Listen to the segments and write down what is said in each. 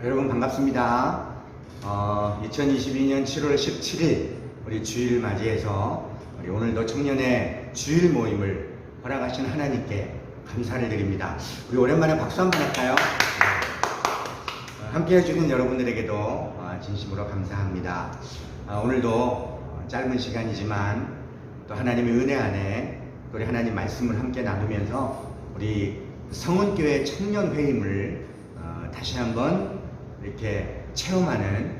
여러분 반갑습니다. 2022년 7월 17일 우리 주일 맞이해서 우리 오늘도 청년의 주일 모임을 허락하신 하나님께 감사를 드립니다. 우리 오랜만에 박수 한번 할까요? 함께 해주는 여러분들에게도 진심으로 감사합니다. 오늘도 짧은 시간이지만 또 하나님의 은혜 안에 우리 하나님 말씀을 함께 나누면서 우리 성은교회 청년회임을 다시 한번 이렇게 체험하는,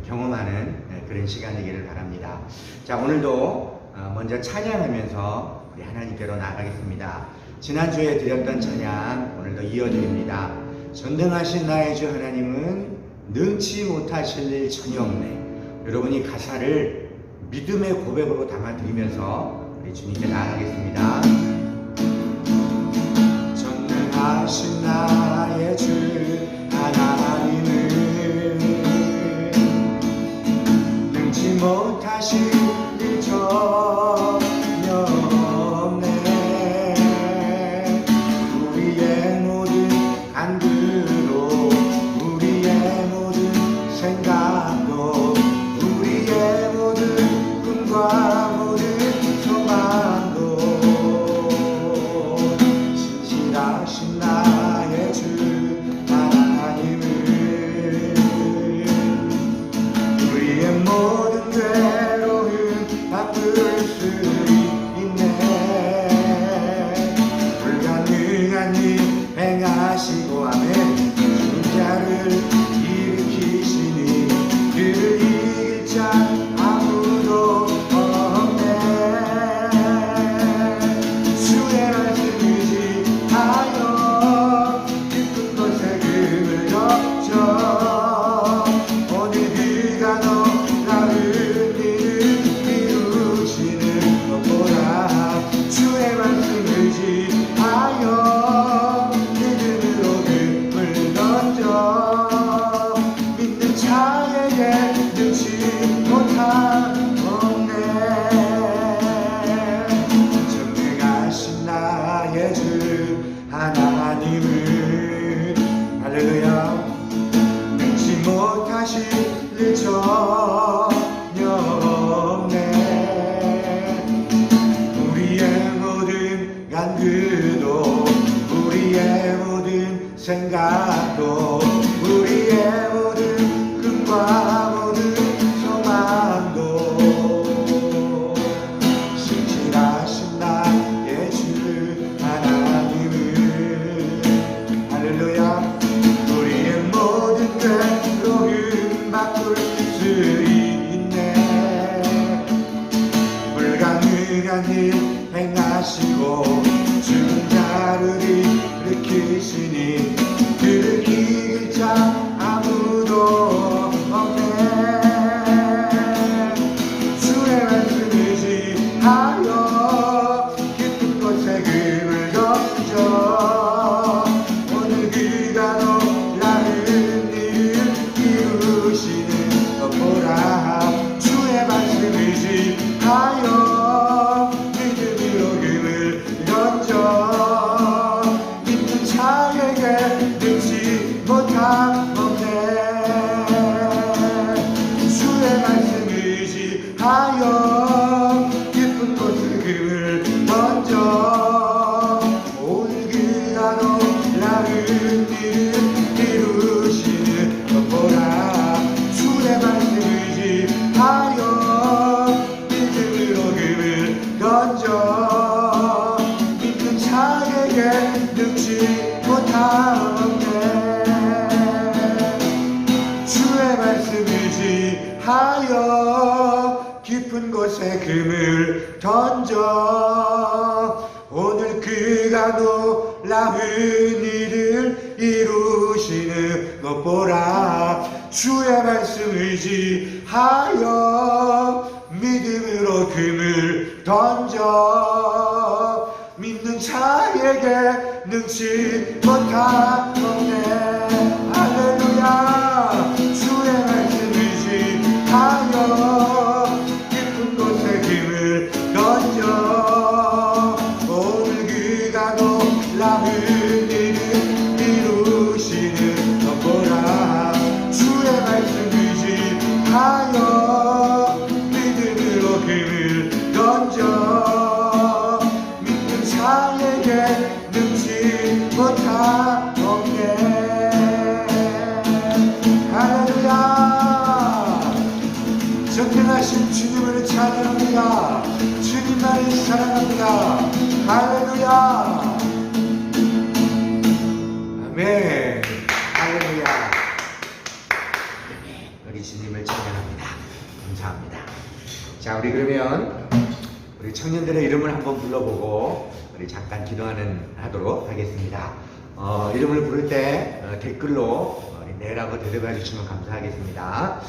경험하는 그런 시간이기를 바랍니다. 자, 오늘도 먼저 찬양하면서 우리 하나님께로 나아가겠습니다. 지난주에 드렸던 찬양 오늘도 이어드립니다. 전능하신 나의 주 하나님은 능치 못하실 일 전혀 없네. 여러분이 가사를 믿음의 고백으로 담아드리면서 우리 주님께 나아가겠습니다. 전능하신 나의 주 하나님은 능치 못하실 일 전혀 없네. 우리의 모든 안그로 우리의 모든 생각도 우리의 모든 꿈과 모든 소망도 신실하신 나의 주 하나님은 우리의 모든 괴로움 바꿀 수 있네. 불가능한 일 행하시고 아멘. 죽은 자를 일으키시니 그를 이길 자 아무도 없네. 주의 말씀 의지하여 깊은 곳에 금을 덮쳐 오늘 그가 놀라운 일을 이루시는 것 보라. 주의 말씀 의지하여 믿음으로 금을 던져 믿는 자에게 능치 못한 없네. 전능하신 나의 주 하나님은 할렐루야 능치 못하실 일 전혀 없네. 우리의 모든 간구도 우리의 모든 생각도 우리의 모든 꿈과 모든 소망도 신실하신 나의 주 하나님은 할렐루야 우리의 모든 괴로움 바꿀 수 있네. 불가능한 일 행하시고 죽은 자를 일으키시니 그를 이길 자 아무도 없네. 주의 말씀 의지하여 깊은 곳에 금을 던져 오늘 그가 놀라운 일을 이루시는 것 보라. 주의 말씀 의지하여 믿음으로 금을 던져 믿는 자에게 능치 못한 없네. 주의 말씀 의지하여 깊은 곳에 금을 던져 오늘 그가 놀라운 일을 이루시는 것 보라. 주의 말씀 의지하여 믿음으로 금을 던져 믿는 자에게 능치 못한 없네. 주의 말씀 의지하여 깊은 곳에 금을 던져 오늘 그가 놀라운 일을 이루시는 것 보라. 주의 말씀 의지하여 믿음으로 금을 던져 믿는 자에게 능치 못한 없네. 할렐루야 주의 말씀 의지하여 깊은 곳에 금을 던져 오늘 그가 놀라운 일을 이루시는 것 보라. 찬양합니다. 주님만을 사랑합니다. 할렐루야. 아멘. 할렐루야. 우리 주님을 찬양합니다. 감사합니다. 자, 우리 그러면 우리 청년들의 이름을 한번 불러보고 우리 잠깐 하도록 하겠습니다. 이름을 부를 때 댓글로 네라고 대답해 주시면 감사하겠습니다.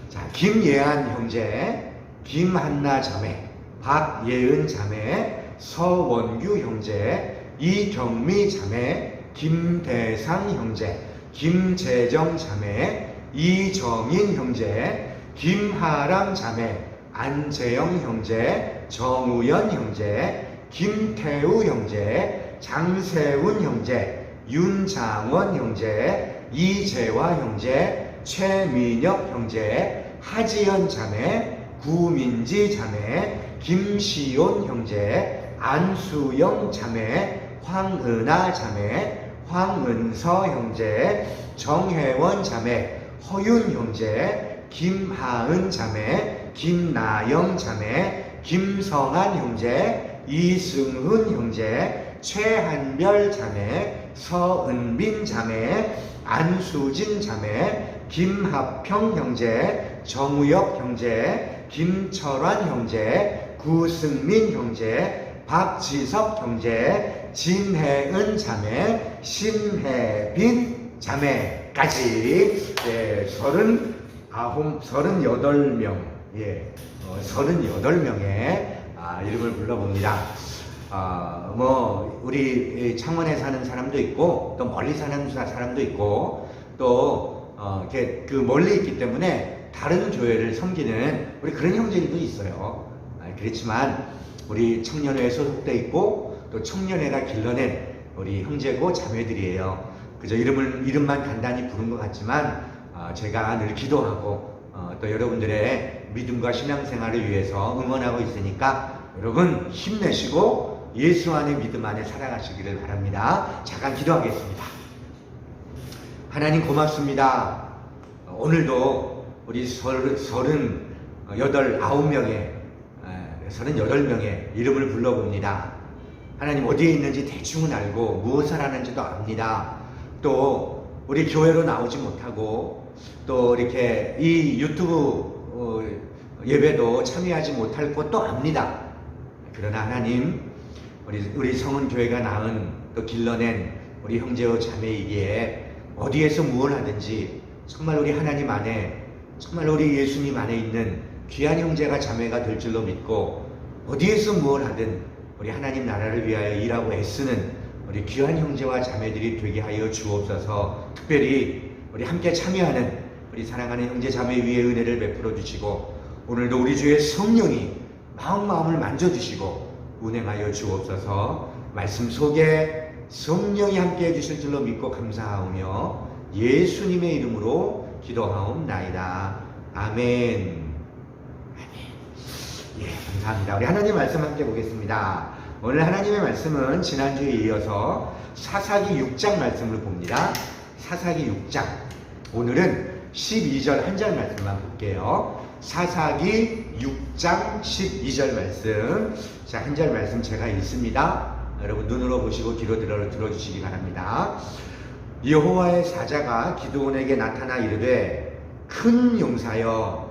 자, 김예한 형제, 김한나 자매, 박예은 자매, 서원규 형제, 이경미 자매, 김대상 형제, 김재정 자매, 이정인 형제, 김하람 자매, 안재영 형제, 정우연 형제, 김태우 형제, 장세훈 형제, 윤장원 형제, 이재화 형제, 최민혁 형제, 하지연 자매, 구민지 자매, 김시온 형제, 안수영 자매, 황은아 자매, 황은서 형제, 정혜원 자매, 허윤 형제, 김하은 자매, 김나영 자매, 김성한 형제, 이승훈 형제, 최한별 자매, 서은빈 자매, 안수진 자매, 김합평 형제, 정우혁 형제, 김철환 형제, 구승민 형제, 박지석 형제, 진혜은 자매, 심혜빈 자매까지 38명, 38명의 이름을 불러봅니다. 우리 창원에 사는 사람도 있고, 또 멀리 사는 사람도 있고, 또, 이렇게 멀리 있기 때문에 다른 교회를 섬기는 우리 그런 형제들도 있어요. 그렇지만, 우리 청년회에 소속돼 있고, 또 청년회가 길러낸 우리 형제고 자매들이에요. 그저 이름만 간단히 부른 것 같지만, 제가 늘 기도하고, 또 여러분들의 믿음과 신앙생활을 위해서 응원하고 있으니까, 여러분 힘내시고, 예수 안의 믿음 안에 살아가시기를 바랍니다. 잠깐 기도하겠습니다. 하나님 고맙습니다. 오늘도 우리 38명의 이름을 불러봅니다. 하나님 어디에 있는지 대충은 알고 무엇을 하는지도 압니다. 또 우리 교회로 나오지 못하고 또 이렇게 이 유튜브 예배도 참여하지 못할 것도 압니다. 그러나 하나님 우리 성은교회가 낳은 또 길러낸 우리 형제와 자매이기에 어디에서 무엇을 하든지 정말 우리 하나님 안에 정말 우리 예수님 안에 있는 귀한 형제가 자매가 될 줄로 믿고 어디에서 무엇을 하든 우리 하나님 나라를 위하여 일하고 애쓰는 우리 귀한 형제와 자매들이 되게 하여 주옵소서. 특별히 우리 함께 참여하는 우리 사랑하는 형제 자매 위에 은혜를 베풀어 주시고 오늘도 우리 주의 성령이 마음을 만져주시고 운행하여 주옵소서. 말씀 속에 성령이 함께 해주실 줄로 믿고 감사하오며 예수님의 이름으로 기도하옵나이다. 아멘. 감사합니다. 우리 하나님 말씀 함께 보겠습니다. 오늘 하나님의 말씀은 지난주에 이어서 사사기 6장 말씀을 봅니다. 사사기 6장. 오늘은 12절 한 절 말씀만 볼게요. 사사기 6장 12절 말씀. 자, 한 절 말씀 제가 읽습니다. 여러분 눈으로 보시고 귀로 들어주시기 바랍니다. 여호와의 사자가 기드온에게 나타나 이르되 큰 용사여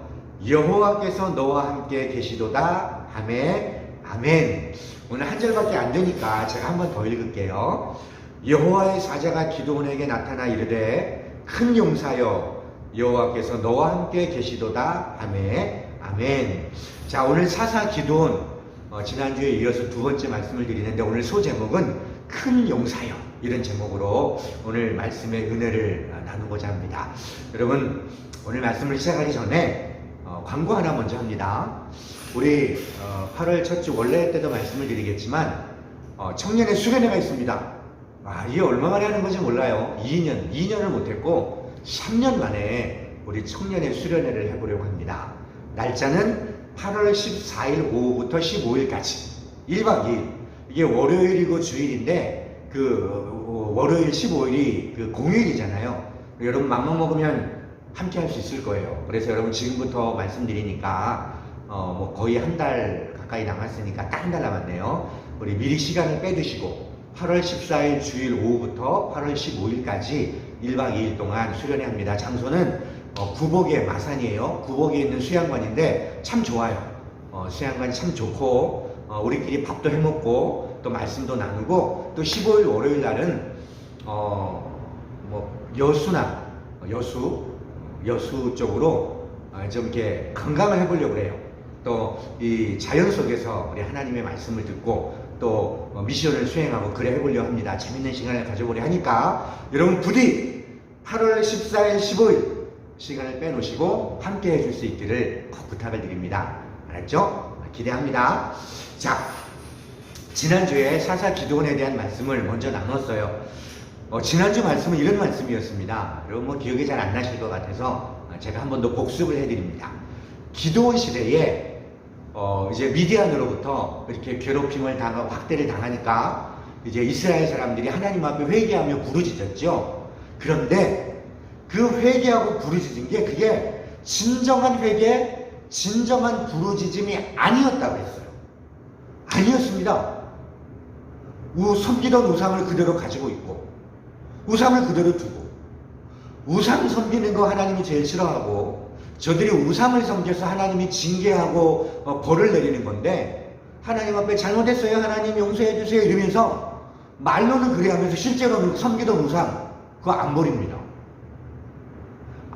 여호와께서 너와 함께 계시도다 하매 아멘. 오늘 한 절밖에 안 되니까 제가 한 번 더 읽을게요. 여호와의 사자가 기드온에게 나타나 이르되 큰 용사여 여호와께서 너와 함께 계시도다 하매 아멘. 자, 오늘 사사 기드온 지난주에 이어서 두 번째 말씀을 드리는데 오늘 소제목은 큰 용사여 이런 제목으로 오늘 말씀의 은혜를 나누고자 합니다. 여러분 오늘 말씀을 시작하기 전에 광고 하나 먼저 합니다. 우리 8월 첫 주 원래 때도 말씀을 드리겠지만 청년의 수련회가 있습니다. 이게 얼마 만에 하는 건지 몰라요. 2년을 못했고 3년 만에 우리 청년의 수련회를 해보려고 합니다. 날짜는 8월 14일 오후부터 15일까지 1박 2일. 이게 월요일이고 주일인데 월요일 15일이 공휴일이잖아요. 여러분 맘만 먹으면 함께 할 수 있을 거예요. 그래서 여러분 지금부터 말씀드리니까 뭐 거의 한 달 가까이 남았으니까 딱 한 달 남았네요. 우리 미리 시간을 빼두시고 8월 14일 주일 오후부터 8월 15일까지 1박 2일 동안 수련회 합니다. 장소는 구복의 마산이에요. 구복에 있는 수양관인데 참 좋아요. 수양관이 참 좋고 우리끼리 밥도 해먹고 또 말씀도 나누고 또 15일 월요일 날은 뭐 여수 쪽으로 좀 이렇게 건강을 해보려고 그래요. 또 이 자연 속에서 우리 하나님의 말씀을 듣고 또 미션을 수행하고 그래 해보려고 합니다. 재밌는 시간을 가져보려 하니까 여러분 부디 8월 14일 15일 시간을 빼놓으시고 함께 해줄 수 있기를 꼭 부탁을 드립니다. 알았죠? 기대합니다. 자, 지난주에 사사 기도원에 대한 말씀을 먼저 나눴어요. 지난주 말씀은 이런 말씀이었습니다. 여러분 뭐 기억이 잘 안 나실 것 같아서 제가 한 번 더 복습을 해드립니다. 기도원 시대에 이제 미디안으로부터 이렇게 괴롭힘을 당하고 확대를 당하니까 이제 이스라엘 사람들이 하나님 앞에 회개하며 부르짖었죠. 그런데 그 회개하고 부르짖은 게 그게 진정한 회개, 진정한 부르짖음이 아니었다고 했어요. 아니었습니다. 섬기던 우상을 그대로 가지고 있고 우상을 그대로 두고 우상 섬기는 거 하나님이 제일 싫어하고 저들이 우상을 섬겨서 하나님이 징계하고 벌을 내리는 건데 하나님 앞에 잘못했어요 하나님 용서해 주세요 이러면서 말로는 그래 하면서 실제로는 섬기던 우상 그거 안 버립니다.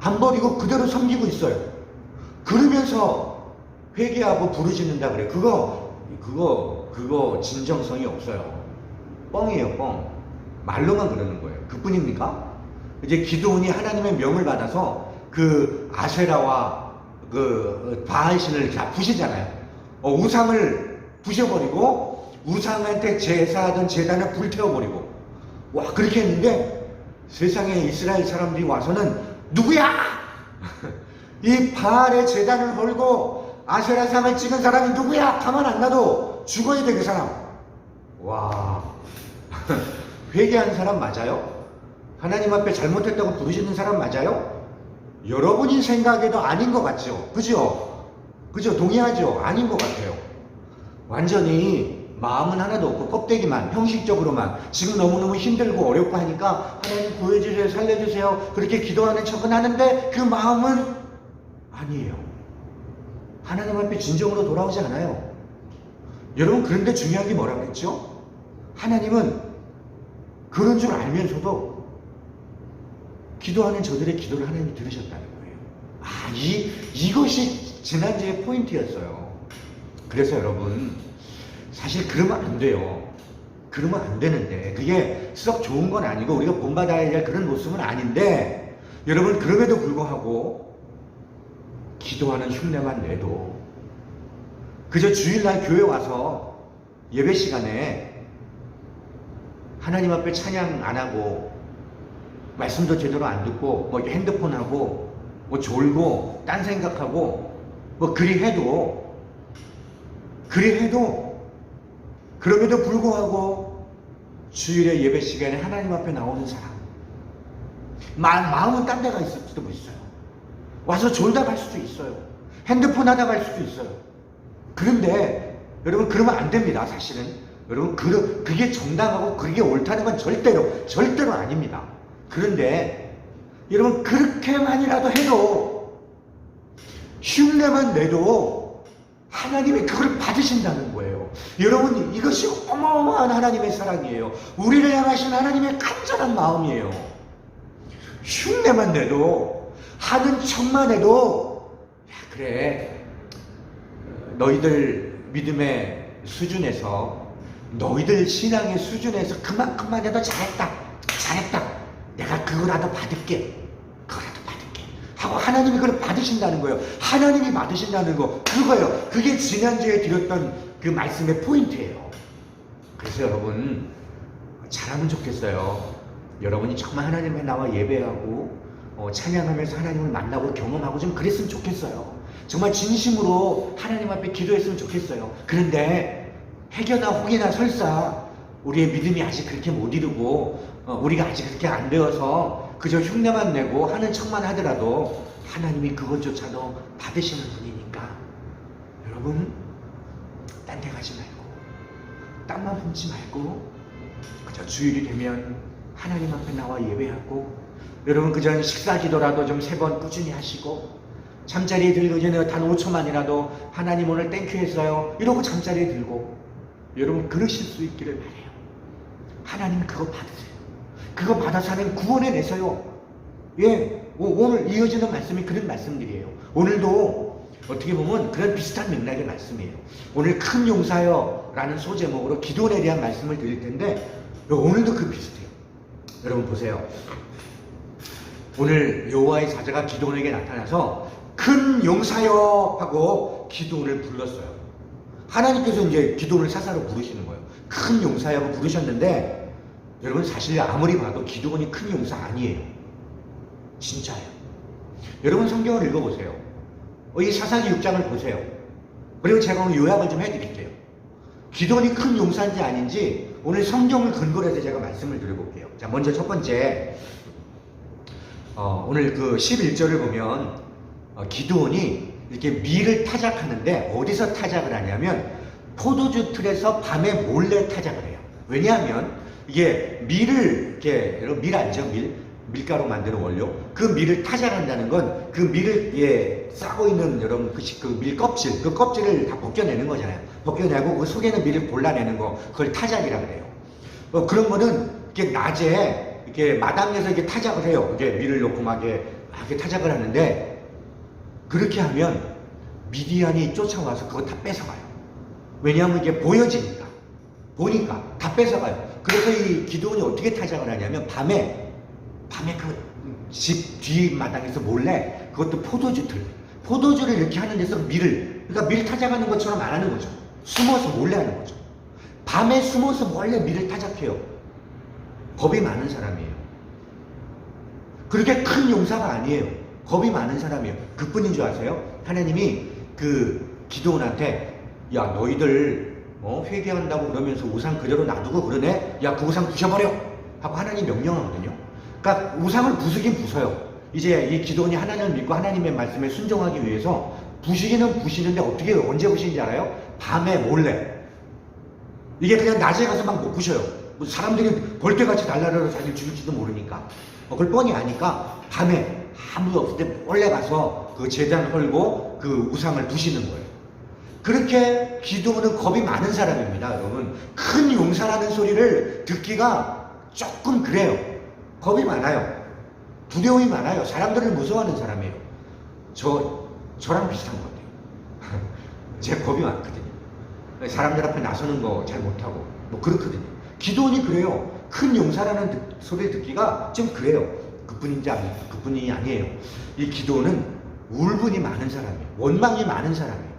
안 버리고 그대로 섬기고 있어요. 그러면서 회개하고 부르짖는다 그래. 그거 진정성이 없어요. 뻥이에요, 뻥. 말로만 그러는 거예요. 그뿐입니까? 이제 기도원이 하나님의 명을 받아서 그 아세라와 그 바알신을 다 부시잖아요. 우상을 부셔버리고 우상한테 제사하던 제단을 불태워버리고 와 그렇게 했는데 세상에 이스라엘 사람들이 와서는 누구야? 이 바알의 제단을 헐고 아세라 상을 찍은 사람이 누구야? 가만 안 놔도 죽어야 돼 그 사람. 와 회개한 사람 맞아요? 하나님 앞에 잘못했다고 부르짖는 사람 맞아요? 여러분이 생각해도 아닌 것 같죠? 그죠? 동의하죠? 아닌 것 같아요. 완전히 마음은 하나도 없고 껍데기만 형식적으로만 지금 너무너무 힘들고 어렵고 하니까 하나님 구해주세요 살려주세요 그렇게 기도하는 척은 하는데 그 마음은 아니에요. 하나님 앞에 진정으로 돌아오지 않아요. 여러분 그런데 중요한 게 뭐라고 했죠? 하나님은 그런 줄 알면서도 기도하는 저들의 기도를 하나님이 들으셨다는 거예요. 이것이 지난주의 포인트였어요. 그래서 여러분 사실 그러면 안 돼요. 그러면 안 되는데 그게 썩 좋은 건 아니고 우리가 본받아야 할 그런 모습은 아닌데 여러분 그럼에도 불구하고 기도하는 흉내만 내도 그저 주일날 교회 와서 예배 시간에 하나님 앞에 찬양 안 하고 말씀도 제대로 안 듣고 뭐 핸드폰 하고 뭐 졸고 딴 생각하고 뭐 그리 해도 그럼에도 불구하고 주일에 예배 시간에 하나님 앞에 나오는 사람 마음은 딴 데가 있을 수도 있어요. 와서 졸다 갈 수도 있어요. 핸드폰 하다 갈 수도 있어요. 그런데 여러분 그러면 안 됩니다. 사실은 여러분 그게 정당하고 그게 옳다는 건 절대로 아닙니다. 그런데 여러분 그렇게만이라도 해도 흉내만 내도 하나님이 그걸 받으신다는 거예요. 여러분 이것이 어마어마한 하나님의 사랑이에요. 우리를 향하신 하나님의 간절한 마음이에요. 흉내만 내도 하는 척만 해도 야 그래 너희들 믿음의 수준에서 너희들 신앙의 수준에서 그만큼만 해도 잘했다 내가 그거라도 받을게 하고 하나님이 그걸 받으신다는 거예요. 하나님이 받으신다는 거 그거예요. 그게 지난주에 드렸던 그 말씀의 포인트예요. 그래서 여러분 잘하면 좋겠어요. 여러분이 정말 하나님에 나와 예배하고 찬양하면서 하나님을 만나고 경험하고 좀 그랬으면 좋겠어요. 정말 진심으로 하나님 앞에 기도했으면 좋겠어요. 그런데 해결나 혹이나 설사 우리의 믿음이 아직 그렇게 못 이루고 우리가 아직 그렇게 안 되어서 그저 흉내만 내고 하는 척만 하더라도 하나님이 그것조차도 받으시는 분이니까 여러분, 딴 데 가지 말고 땀만 품지 말고 그저 주일이 되면 하나님 앞에 나와 예배하고, 여러분 그저 식사 기도라도 좀 3번 꾸준히 하시고, 잠자리에 들기 전에 단 5초만이라도 하나님 오늘 땡큐 했어요 이러고 잠자리에 들고, 여러분 그러실 수 있기를 바라요. 하나님 그거 받으세요. 그거 받아서 하나님 구원해 내세요. 예, 오늘 이어지는 말씀이 그런 말씀들이에요. 오늘도 어떻게 보면 그런 비슷한 맥락의 말씀이에요. 오늘 큰 용사여 라는 소제목으로 기도원에 대한 말씀을 드릴 텐데, 오늘도 그 비슷해요. 여러분 보세요. 오늘 여호와의 사자가 기도원에게 나타나서 큰 용사여 하고 기도원을 불렀어요. 하나님께서 이제 기도원을 사사로 부르시는 거예요. 큰 용사여 하고 부르셨는데, 여러분 사실 아무리 봐도 기도원이 큰 용사 아니에요. 진짜예요. 여러분 성경을 읽어보세요. 이 사사기 6장을 보세요. 그리고 제가 오늘 요약을 좀 해드릴게요. 기도원이 큰 용사인지 아닌지 오늘 성경을 근거로 해서 제가 말씀을 드려볼게요. 자, 먼저 첫 번째, 오늘 그 11절을 보면 기도원이 이렇게 밀을 타작하는데 어디서 타작을 하냐면 포도주 틀에서 밤에 몰래 타작을 해요. 왜냐하면 이게 밀을 이렇게, 여러분 밀 알죠? 밀가루 만드는 원료. 그 밀을 타작한다는 건 그 밀을 싸고 있는 여러분 그 밀 껍질, 그 껍질을 다 벗겨내는 거잖아요. 벗겨내고 그 속에는 밀을 골라내는 거, 그걸 타작이라 그래요. 그런 거는 이렇게 낮에 이렇게 마당에서 이렇게 타작을 해요. 이게 밀을 넣고 막 이렇게 타작을 하는데, 그렇게 하면 미디안이 쫓아와서 그거 다 뺏어가요. 왜냐하면 이게 보여지니까, 보니까 다 뺏어가요. 그래서 이 기도원이 어떻게 타작을 하냐면 밤에 그 집 뒷마당에서 몰래, 그것도 포도주를 이렇게 하는 데서 그러니까 밀 타작하는 것처럼 안 하는 거죠. 숨어서 몰래 하는 거죠. 밤에 숨어서 몰래 밀을 타작해요. 겁이 많은 사람이에요. 그렇게 큰 용사가 아니에요. 겁이 많은 사람이에요. 그뿐인 줄 아세요? 하나님이 그 기도원한테, 야 너희들 회개한다고 그러면서 우상 그대로 놔두고 그러네? 야 그 우상 부셔버려! 하고 하나님 명령하거든요. 그러니까 우상을 부수긴 부숴요. 이제 이 기도원이 하나님을 믿고 하나님의 말씀에 순종하기 위해서 부시기는 부시는데 어떻게 언제 부시는지 알아요? 밤에 몰래. 이게 그냥 낮에 가서 막 못 부셔요. 사람들이 벌떼같이 달라들어서 자기를 죽일지도 모르니까. 그걸 뻔히 아니까 밤에 아무도 없을 때 몰래 가서 그 제단 헐고 그 우상을 부시는 거예요. 그렇게 기도원은 겁이 많은 사람입니다. 여러분 큰 용사라는 소리를 듣기가 조금 그래요. 겁이 많아요. 두려움이 많아요. 사람들을 무서워하는 사람이에요. 저랑 비슷한 것 같아요. 제가 겁이 많거든요. 사람들 앞에 나서는 거 잘 못하고 뭐 그렇거든요. 기도원이 그래요. 큰 용사라는 소리를 듣기가 좀 그래요. 그뿐이 아니에요. 이 기도원은 울분이 많은 사람이에요. 원망이 많은 사람이에요.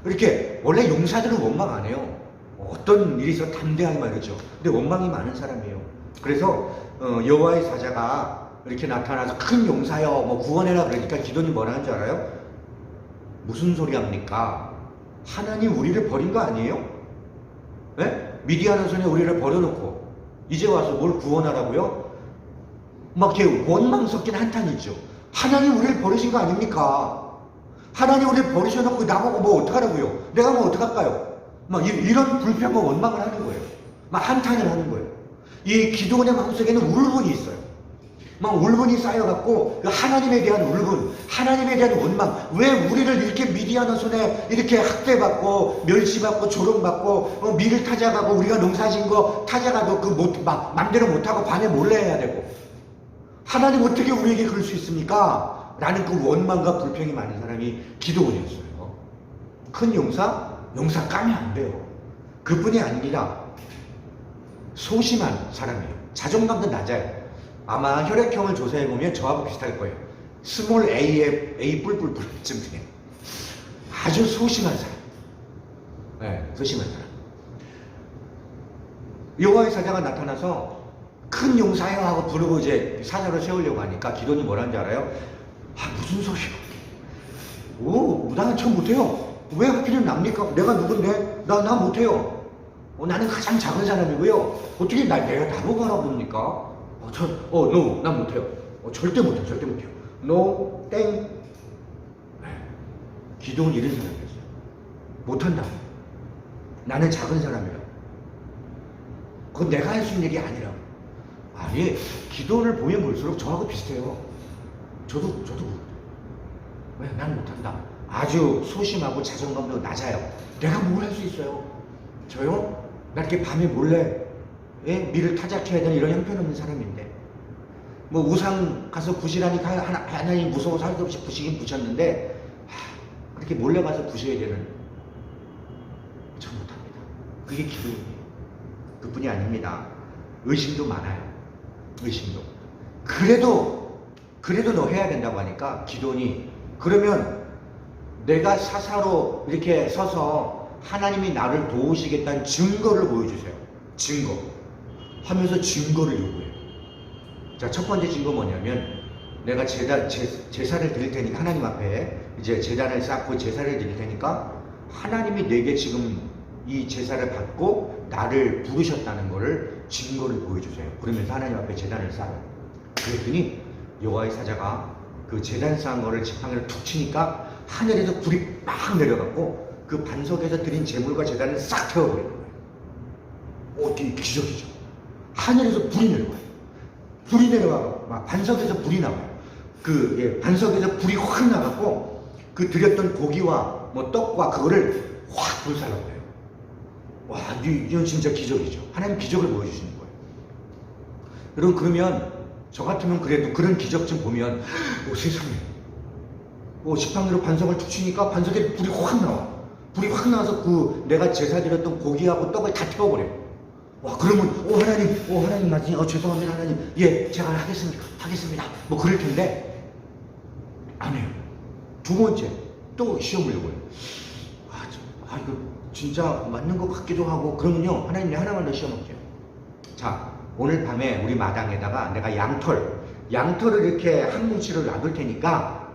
이렇게 원래 용사들은 원망 안 해요. 어떤 일이 있어 담대하게 말이죠. 근데 원망이 많은 사람이에요. 그래서 여호와의 사자가 이렇게 나타나서 큰 용사여 뭐 구원해라 그러니까 기도원이 뭐라 하는 줄 알아요? 무슨 소리 합니까? 하나님 우리를 버린 거 아니에요? 네? 미디안의 손에 우리를 버려놓고 이제 와서 뭘 구원하라고요? 막 이렇게 원망 섞인 한탄이죠. 하나님 우리를 버리신 거 아닙니까? 하나님 우리를 버리셔놓고 나보고 뭐 어떡하라고요? 내가 뭐 어떡할까요? 막 이런 불평과 원망을 하는 거예요. 막 한탄을 하는 거예요. 이 기도원의 마음속에는 울분이 있어요. 막 울분이 쌓여갖고 하나님에 대한 울분, 하나님에 대한 원망, 왜 우리를 이렇게 미디안의 손에 이렇게 학대받고 멸시받고 조롱받고 밀을 타작하고 우리가 농사진 거 타작하도 맘대로 못하고 밤에 몰래 해야 되고 하나님 어떻게 우리에게 그럴 수 있습니까? 라는 그 원망과 불평이 많은 사람이 기도원이었어요. 큰 용사 까면 안 돼요. 그뿐이 아니라 소심한 사람이에요. 자존감도 낮아요. 아마 혈액형을 조사해보면 저하고 비슷할 거예요. 스몰 A 뿔뿔뿔쯤 돼요. 아주 소심한 사람. 네, 소심한 사람. 여호와의 사자가 나타나서 큰 용사여 하고 부르고 이제 사자로 세우려고 하니까 기도원이 뭐라는지 알아요? 무슨 소리야? 나는 처음 못해요. 왜 하필이면 납니까? 내가 누군데? 나 못해요. 나는 가장 작은 사람이고요. 어떻게 내가 나보고 하라고 그럽니까? no, 난 못해요. 절대 못해요. no, 땡. 기도원 이런 사람이었어요. 못한다. 나는 작은 사람이라. 그건 내가 할 수 있는 일이 아니라. 아니, 기도를 보면 볼수록 저하고 비슷해요. 저도 왜? 난 못한다. 아주 소심하고 자존감도 낮아요. 내가 뭘 할 수 있어요? 저요? 나 이렇게 밤에 몰래 미를 타작해야 되는 이런 형편없는 사람인데, 뭐 우상 가서 부시라니까 하나님 무서워서 할 수 없이 부시긴 부셨는데, 그렇게 몰래 가서 부셔야 되는, 전 못합니다. 그게 기도입니다. 그뿐이 아닙니다. 의심도 많아요. 의심도. 그래도 너 해야 된다고 하니까 기도니, 그러면 내가 사사로 이렇게 서서 하나님이 나를 도우시겠다는 증거를 보여주세요. 증거. 하면서 증거를 요구해요. 자, 첫 번째 증거 뭐냐면, 내가 제사를 드릴 테니까, 하나님 앞에 이제 제단을 쌓고 제사를 드릴 테니까 하나님이 내게 지금 이 제사를 받고 나를 부르셨다는 거를 증거를 보여주세요. 그러면서 하나님 앞에 제단을 쌓아요. 그랬더니 여호와의 사자가 그 제단 쌓은 거를 지팡이로 툭 치니까 하늘에서 불이 막 내려갔고 그 반석에서 드린 제물과 제단을 싹 태워버린 거예요. 되게 기적이죠. 하늘에서 불이 내려가요. 불이 내려가고 막 반석에서 불이 나와요. 반석에서 불이 확 나갔고 그 드렸던 고기와 뭐 떡과 그거를 확 불살라버려요. 와, 이건 진짜 기적이죠. 하나님 기적을 보여주시는 거예요. 여러분, 그러면 저 같으면 그래도 그런 기적 좀 보면, 세상에, 지팡이로 반석을 툭 치니까 반석에 불이 확 나와. 불이 확 나와서 내가 제사 드렸던 고기하고 떡을 다 태워버려요. 와, 그러면 하나님 맞으니 죄송합니다 하나님, 예, 제가 하겠습니다 뭐 그럴 텐데 안 해요. 두 번째 또 시험을 요구해요. 이거 진짜 맞는 것 같기도 하고. 그러면요, 하나님 하나만 더 시험 할게요. 자, 오늘 밤에 우리 마당에다가 내가 양털을 이렇게 한 뭉치를 놔둘 테니까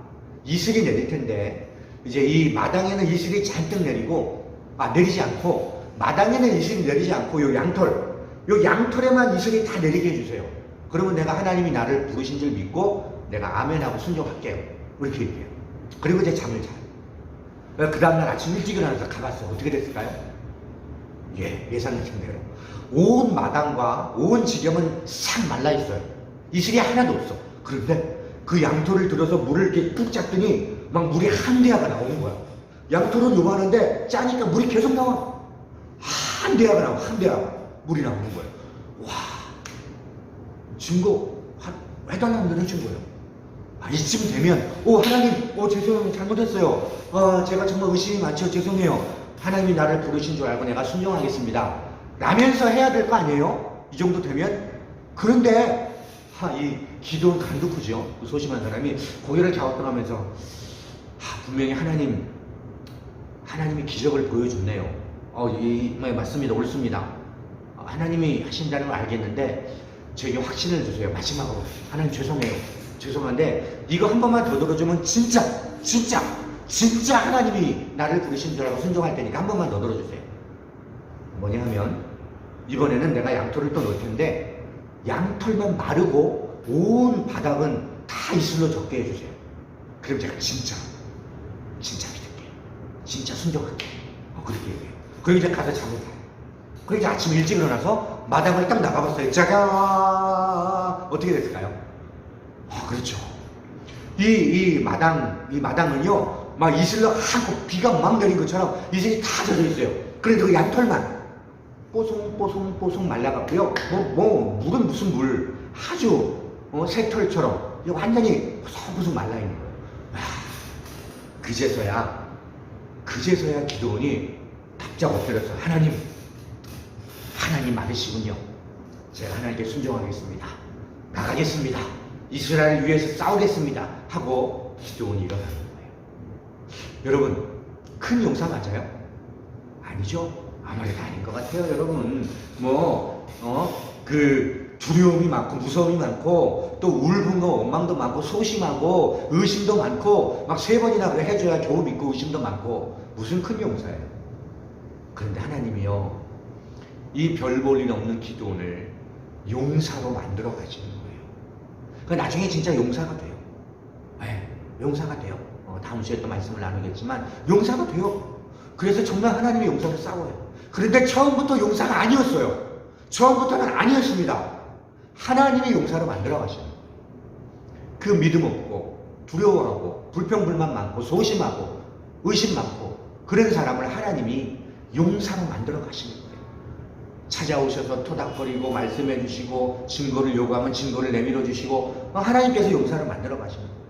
이슬이 내릴 텐데, 이제 이 마당에는 이슬이 잔뜩 내리지 않고, 마당에는 이슬이 내리지 않고 요 양털에만 이슬이 다 내리게 해주세요. 그러면 내가 하나님이 나를 부르신 줄 믿고 내가 아멘하고 순종할게요. 이렇게 얘기해요. 그리고 이제 잠을 자요. 그 다음날 아침 일찍 일어나서 가봤어요. 어떻게 됐을까요? 예상하신 대로 온 마당과 온 지경은 싹 말라있어요. 이슬이 하나도 없어. 그런데 그 양털을 들어서 물을 이렇게 푹 짰더니 막 물이 한 대야가 나오는 거야. 양털은 요만한데 짜니까 물이 계속 나와. 한 대야가 나와. 물이 나오는 거예요. 와, 증거 해달라는 대로 해준 거예요. 이쯤 되면 하나님 죄송해요, 잘못했어요. 제가 정말 의심이 많죠. 죄송해요. 하나님이 나를 부르신 줄 알고 내가 순종하겠습니다 라면서 해야 될 거 아니에요? 이 정도 되면. 그런데 이 기도는 간도 크죠. 소심한 사람이 고개를 갸우뚱하면서 분명히 하나님이 기적을 보여줬네요. 맞습니다. 옳습니다. 하나님이 하신다는 걸 알겠는데 저에게 확신을 주세요. 마지막으로 하나님 죄송한데 이거 한 번만 더 들어주면 진짜 하나님이 나를 부르신 줄 알고 순종할 테니까 한 번만 더 들어주세요. 뭐냐 하면, 이번에는 내가 양털을 또 넣을 텐데 양털만 마르고 온 바닥은 다 이슬로 젖게 해주세요. 그럼 제가 진짜 믿을게요. 진짜 순종할게요. 그렇게 얘기해요. 그리고 이제 가서 잠을 자요. 그리고 이제 아침 일찍 일어나서 마당을 딱 나가봤어요. 짜가 어떻게 됐을까요? 그렇죠. 이 마당은요, 막 이슬로 하고 비가 막 내린 것처럼 이슬이 다 젖어 있어요. 그런데 그 양털만 뽀송뽀송 말라갔고요. 물은 무슨 물, 아주 새털처럼 완전히 보송보송 말라있는 거예요. 그제서야 기도원이 답장 엎드려서 하나님 맞으시군요. 제가 하나님께 순종하겠습니다. 나가겠습니다. 이스라엘을 위해서 싸우겠습니다 하고 기도원이 일어나는 거예요. 여러분, 큰 용사 맞아요? 아니죠? 아무래도 아닌 것 같아요. 여러분, 두려움이 많고 무서움이 많고 또 울분과 원망도 많고 소심하고 의심도 많고 막 3번이나 그래 해줘야 겨우 믿고 의심도 많고 무슨 큰 용사예요. 그런데 하나님이요, 이 별 볼 일 없는 기도원을 용사로 만들어 가시는 거예요. 나중에 진짜 용사가 돼요. 용사가 돼요. 다음 주에 또 말씀을 나누겠지만 용사가 돼요. 그래서 정말 하나님의 용사를 싸워요. 그런데 처음부터 용사가 아니었어요. 처음부터는 아니었습니다. 하나님이 용사로 만들어 가시는 그 믿음 없고 두려워하고 불평불만 많고 소심하고 의심 많고 그런 사람을 하나님이 용사로 만들어 가시는 거예요. 찾아오셔서 토닥거리고 말씀해 주시고 증거를 요구하면 증거를 내밀어 주시고 하나님께서 용사를 만들어 가시는 거예요.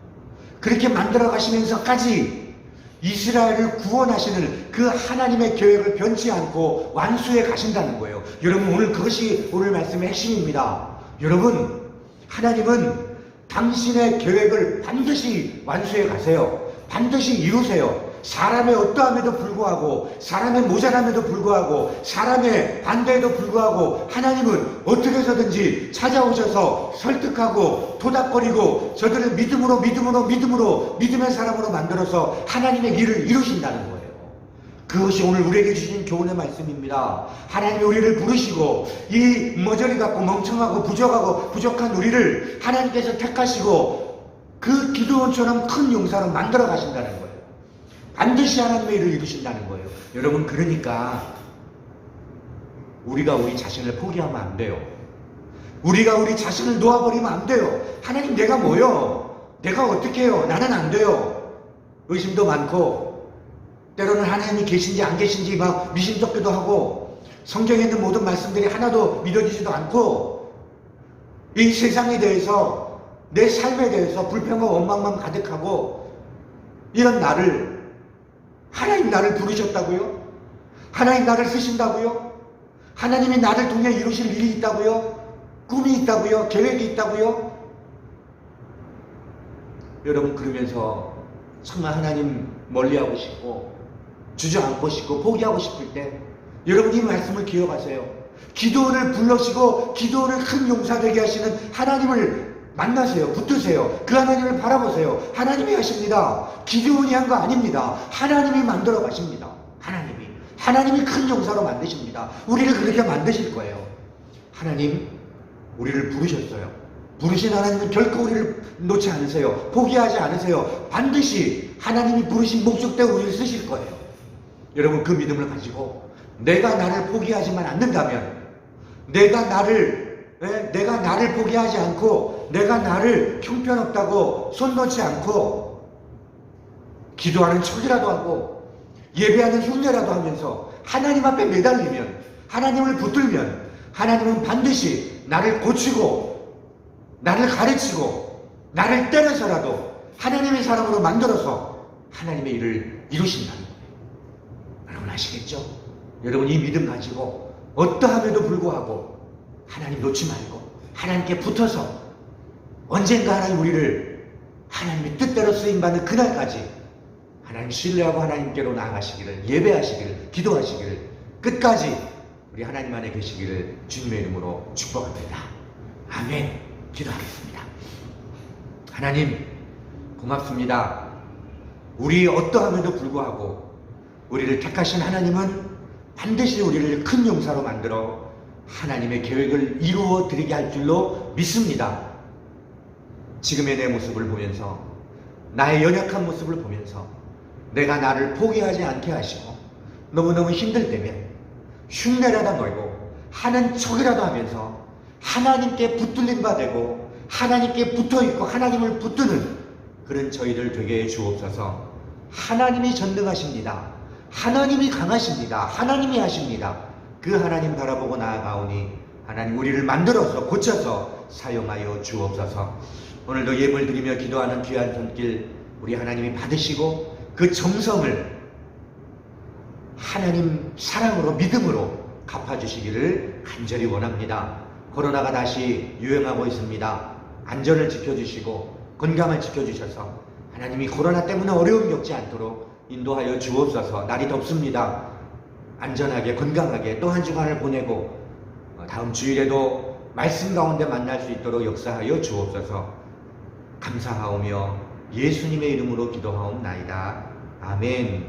그렇게 만들어 가시면서까지 이스라엘을 구원하시는 그 하나님의 계획을 변치 않고 완수해 가신다는 거예요. 여러분, 오늘 그것이 오늘 말씀의 핵심입니다. 여러분, 하나님은 당신의 계획을 반드시 완수해 가세요. 반드시 이루세요. 사람의 어떠함에도 불구하고, 사람의 모자람에도 불구하고, 사람의 반대에도 불구하고 하나님은 어떻게 해서든지 찾아오셔서 설득하고 토닥거리고 저들을 믿음의 사람으로 만들어서 하나님의 일을 이루신다는 거예요. 그것이 오늘 우리에게 주신 교훈의 말씀입니다. 하나님이 우리를 부르시고 이 머저리 같고 멍청하고 부족한 우리를 하나님께서 택하시고 그 기드온처럼 큰 용사로 만들어 가신다는 거예요. 반드시 하나님의 일을 이루신다는 거예요. 여러분, 그러니까 우리가 우리 자신을 포기하면 안 돼요. 우리가 우리 자신을 놓아버리면 안 돼요. 하나님, 내가 뭐요? 내가 어떻게 해요? 나는 안 돼요. 의심도 많고 때로는 하나님이 계신지 안 계신지 막 미심쩍기도 하고 성경에 있는 모든 말씀들이 하나도 믿어지지도 않고 이 세상에 대해서 내 삶에 대해서 불평과 원망만 가득하고 이런 나를 하나님 나를 부르셨다고요? 하나님 나를 쓰신다고요? 하나님이 나를 통해 이루실 일이 있다고요? 꿈이 있다고요? 계획이 있다고요? 여러분, 그러면서 정말 하나님 멀리하고 싶고 주저앉고 싶고 포기하고 싶을 때 여러분 이 말씀을 기억하세요. 기드온을 불러시고 기드온을 큰 용사 되게 하시는 하나님을 만나세요. 붙으세요. 그 하나님을 바라보세요. 하나님이 하십니다. 기드온이 한 거 아닙니다. 하나님이 만들어 가십니다. 하나님이 큰 용사로 만드십니다. 우리를 그렇게 만드실 거예요. 하나님, 우리를 부르셨어요. 부르신 하나님은 결코 우리를 놓지 않으세요. 포기하지 않으세요. 반드시 하나님이 부르신 목적대로 우리를 쓰실 거예요. 여러분, 그 믿음을 가지고 내가 나를 포기하지만 않는다면, 내가 나를 포기하지 않고 내가 나를 형편없다고 손 놓지 않고 기도하는 척이라도 하고 예배하는 흉내라도 하면서 하나님 앞에 매달리면, 하나님을 붙들면 하나님은 반드시 나를 고치고 나를 가르치고 나를 때려서라도 하나님의 사람으로 만들어서 하나님의 일을 이루신다는 거예요. 여러분 아시겠죠? 여러분, 이 믿음 가지고 어떠함에도 불구하고 하나님 놓지 말고 하나님께 붙어서 언젠가 하나님 우리를 하나님의 뜻대로 쓰임받는 그날까지 하나님 신뢰하고 하나님께로 나아가시기를, 예배하시기를, 기도하시기를, 끝까지 우리 하나님 안에 계시기를 주님의 이름으로 축복합니다. 아멘. 기도하겠습니다. 하나님, 고맙습니다. 우리 어떠함에도 불구하고 우리를 택하신 하나님은 반드시 우리를 큰 용사로 만들어 하나님의 계획을 이루어 드리게 할 줄로 믿습니다. 지금의 내 모습을 보면서, 나의 연약한 모습을 보면서 내가 나를 포기하지 않게 하시고 너무너무 힘들 때면 흉내라도 놀고 하는 척이라도 하면서 하나님께 붙들린 바 되고 하나님께 붙어있고 하나님을 붙드는 그런 저희들 되게 해 주옵소서. 하나님이 전능하십니다. 하나님이 강하십니다. 하나님이 하십니다. 그 하나님 바라보고 나아가오니 하나님 우리를 만들어서 고쳐서 사용하여 주옵소서. 오늘도 예물 드리며 기도하는 귀한 손길 우리 하나님이 받으시고 그 정성을 하나님 사랑으로 믿음으로 갚아주시기를 간절히 원합니다. 코로나가 다시 유행하고 있습니다. 안전을 지켜주시고 건강을 지켜주셔서 하나님이 코로나 때문에 어려움 겪지 않도록 인도하여 주옵소서. 날이 덥습니다. 안전하게 건강하게 또 한 주간을 보내고 다음 주일에도 말씀 가운데 만날 수 있도록 역사하여 주옵소서. 감사하오며 예수님의 이름으로 기도하옵나이다. 아멘.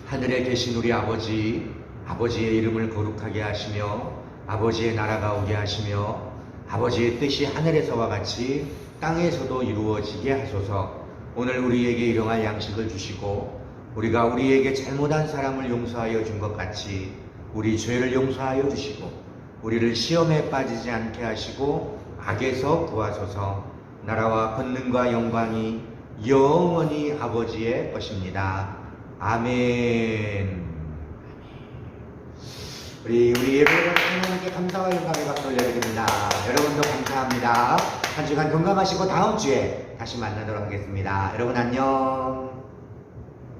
하늘에 계신 우리 아버지, 아버지의 이름을 거룩하게 하시며 아버지의 나라가 오게 하시며 아버지의 뜻이 하늘에서와 같이 땅에서도 이루어지게 하소서. 오늘 우리에게 일용할 양식을 주시고 우리가 우리에게 잘못한 사람을 용서하여 준 것 같이 우리 죄를 용서하여 주시고 우리를 시험에 빠지지 않게 하시고 악에서 구하소서. 나라와 권능과 영광이 영원히 아버지의 것입니다. 아멘. 우리 예배를 하나님께 감사와 영광의 박수 올려드립니다. 여러분도 감사합니다. 한 주간 건강하시고 다음 주에 다시 만나도록 하겠습니다. 여러분 안녕.